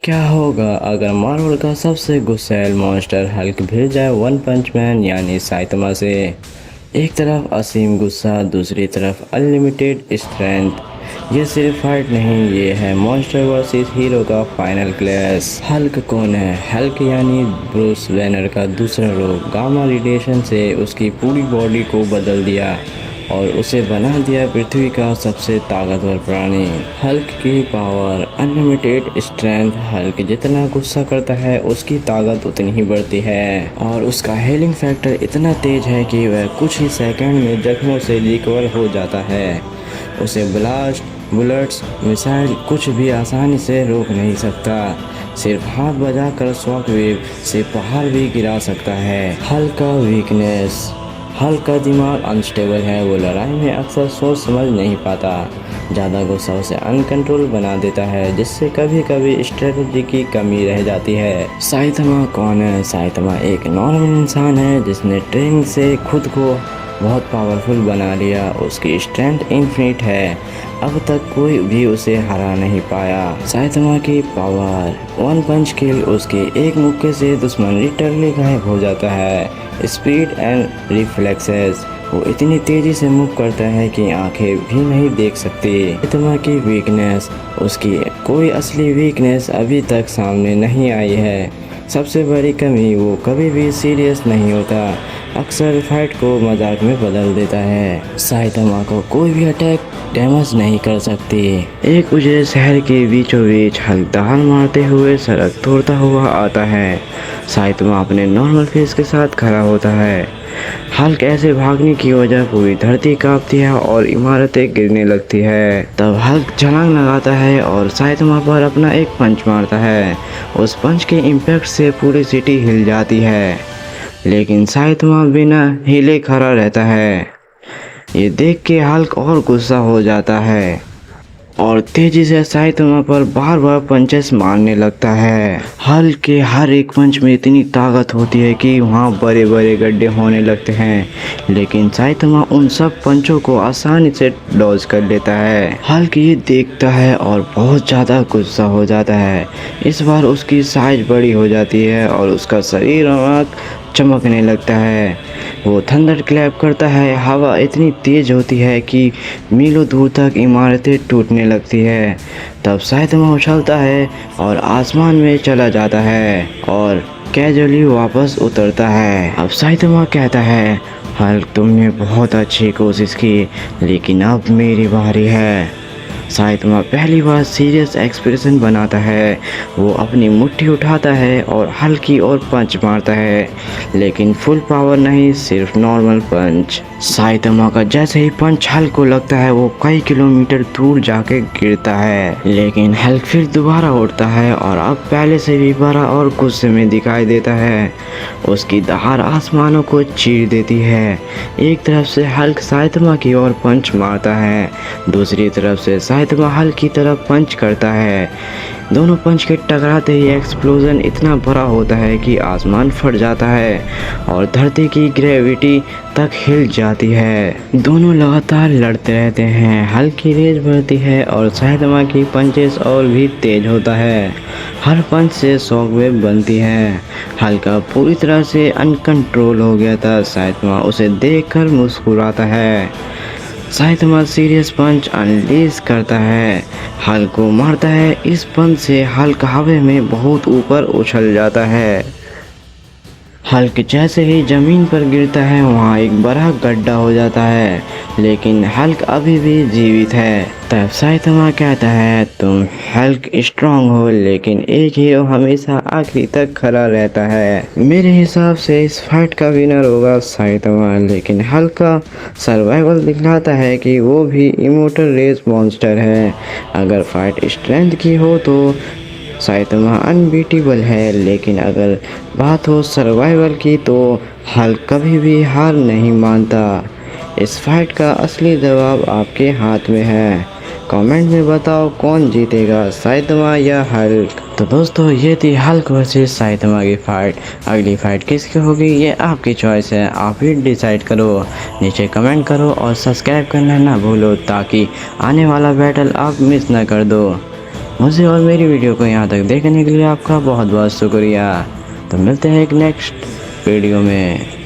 क्या होगा अगर मार्वल का सबसे गुस्सैल मॉन्स्टर हल्क भिड़ जाए वन पंच मैन यानी साइतमा से। एक तरफ असीम गुस्सा, दूसरी तरफ अनलिमिटेड स्ट्रेंथ। ये सिर्फ फाइट नहीं, ये है मॉन्स्टर वर्सेस हीरो का फाइनल क्लैश। हल्क कौन है? हल्क यानी ब्रूस बैनर का दूसरा रूप। गामा रेडिएशन से उसकी पूरी बॉडी को बदल दिया और उसे बना दिया पृथ्वी का सबसे ताकतवर प्राणी। हल्क की पावर अनलिमिटेड स्ट्रेंथ। हल्क जितना गुस्सा करता है उसकी ताकत उतनी ही बढ़ती है और उसका हीलिंग फैक्टर इतना तेज है कि वह कुछ ही सेकंड में जख्मों से रिकवर हो जाता है। उसे ब्लास्ट, बुलेट्स, मिसाइल कुछ भी आसानी से रोक नहीं सकता। सिर्फ हाथ बजाकर शॉक वेव से पहाड़ भी गिरा सकता है। हल्क का वीकनेस। हल्क का दिमाग अनस्टेबल है। वो लड़ाई में अक्सर सोच समझ नहीं पाता। ज़्यादा गुस्सा उसे अनकंट्रोल बना देता है, जिससे कभी कभी स्ट्रेटजी की कमी रह जाती है। साइतमा कौन है? साइतमा एक नॉर्मल इंसान है जिसने ट्रेनिंग से खुद को बहुत पावरफुल बना लिया। उसकी स्ट्रेंथ इन्फिनिट है। अब तक कोई भी उसे हरा नहीं पाया। साइतमा की पावर वन पंच किल। उसके एक मुक्के से दुश्मन लिटरली गायब हो जाता है। Speed and reflexes. वो इतनी तेजी से मूव करता है कि आंखें भी नहीं देख सकती। साइतमा की वीकनेस। उसकी कोई असली वीकनेस अभी तक सामने नहीं आई है। सबसे बड़ी कमी, वो कभी भी सीरियस नहीं होता। अक्सर फाइट को मजाक में बदल देता है। साइतमा को कोई भी अटैक डैमेज नहीं कर सकती। एक उजड़े शहर के बीचों बीच हल्क दहाड़ मारते हुए सड़क तोड़ता हुआ आता है। साइतमा अपने नॉर्मल फेस के साथ खड़ा होता है। हल्क ऐसे भागने की वजह पूरी धरती कांपती है और इमारतें गिरने लगती है। तब हल्क छलांग लगाता है और साइतमा पर अपना एक पंच मारता है। उस पंच के इम्पैक्ट से पूरी सिटी हिल जाती है, लेकिन साइतमा बिना हिले खड़ा रहता है। ये देख के हल्क और गुस्सा हो जाता है और तेजी से साइतमा पर बार बार पंचेस मारने लगता है। हल्क के हर एक पंच में इतनी ताकत होती है कि वहाँ बड़े बड़े गड्ढे होने लगते हैं, लेकिन साइतमा उन सब पंचों को आसानी से डॉज कर लेता है। हल्क ये देखता है और बहुत ज़्यादा गुस्सा हो जाता है। इस बार उसकी साइज बड़ी हो जाती है और उसका शरीर और चमकने लगता है। वो थंडर क्लैप करता है। हवा इतनी तेज होती है कि मीलों दूर तक इमारतें टूटने लगती है। तब साइतमा उछलता है और आसमान में चला जाता है और कैजुअली वापस उतरता है। अब साइतमा कहता है, हल्क तुमने बहुत अच्छी कोशिश की, लेकिन अब मेरी बारी है। साइतमा पहली बार सीरियस एक्सप्रेशन बनाता है। वो अपनी मुट्ठी उठाता है और हल्की और पंच मारता है, लेकिन फुल पावर नहीं, सिर्फ नॉर्मल पंच। साइतमा का जैसे ही पंच हल्क को लगता है, वो कई किलोमीटर दूर जाके गिरता है, लेकिन हल्क फिर दोबारा उठता है और अब पहले से भी बड़ा और गुस्से में दिखाई देता है। उसकी दहाड़ आसमानों को चीर देती है। एक तरफ से हल्क साइतमा की ओर पंच मारता है, दूसरी तरफ से साइतमा हल्क की तरफ पंच करता है। दोनों पंच के टकराते ही एक्सप्लोजन इतना बड़ा होता है कि आसमान फट जाता है और धरती की ग्रेविटी तक हिल जाती है। दोनों लगातार लड़ते रहते हैं। हल्क की रेंज बढ़ती है और साइतमा की पंचेस और भी तेज होता है। हर पंच से शॉक वेव बनती है। हल्क पूरी तरह से अनकंट्रोल हो गया था। साइतमा उसे देखकर मुस्कुराता है। साइतमा सीरियस पंच अनलीज करता है, हल्क को मारता है। इस पंच से हल्क हवा में बहुत ऊपर उछल जाता है। हल्क जैसे ही जमीन पर गिरता है, वहाँ एक बड़ा गड्ढा हो जाता है, लेकिन हल्क अभी भी जीवित है। तब साइतमा कहता है, तुम हल्क स्ट्रांग हो, लेकिन एक हीरो हमेशा आखिरी तक खड़ा रहता है। मेरे हिसाब से इस फाइट का विनर होगा साइतमा, लेकिन हल्क का सर्वाइवल दिखलाता है कि वो भी इमोर्टल रेस मॉन्स्टर है। अगर फाइट स्ट्रेंथ की हो तो साइतमा अनबीटेबल है, लेकिन अगर बात हो सर्वाइवल की तो हल्क कभी भी हार नहीं मानता। इस फाइट का असली जवाब आपके हाथ में है। कमेंट में बताओ कौन जीतेगा, साइतमा या हल्क। तो दोस्तों, ये थी हल्क वर्सेस साइतमा की फाइट। अगली फाइट किसकी होगी ये आपकी चॉइस है, आप ही डिसाइड करो। नीचे कमेंट करो और सब्सक्राइब करना ना भूलो, ताकि आने वाला बैटल आप मिस ना कर दो। मुझे और मेरी वीडियो को यहाँ तक देखने के लिए आपका बहुत बहुत शुक्रिया। तो मिलते हैं एक नेक्स्ट वीडियो में।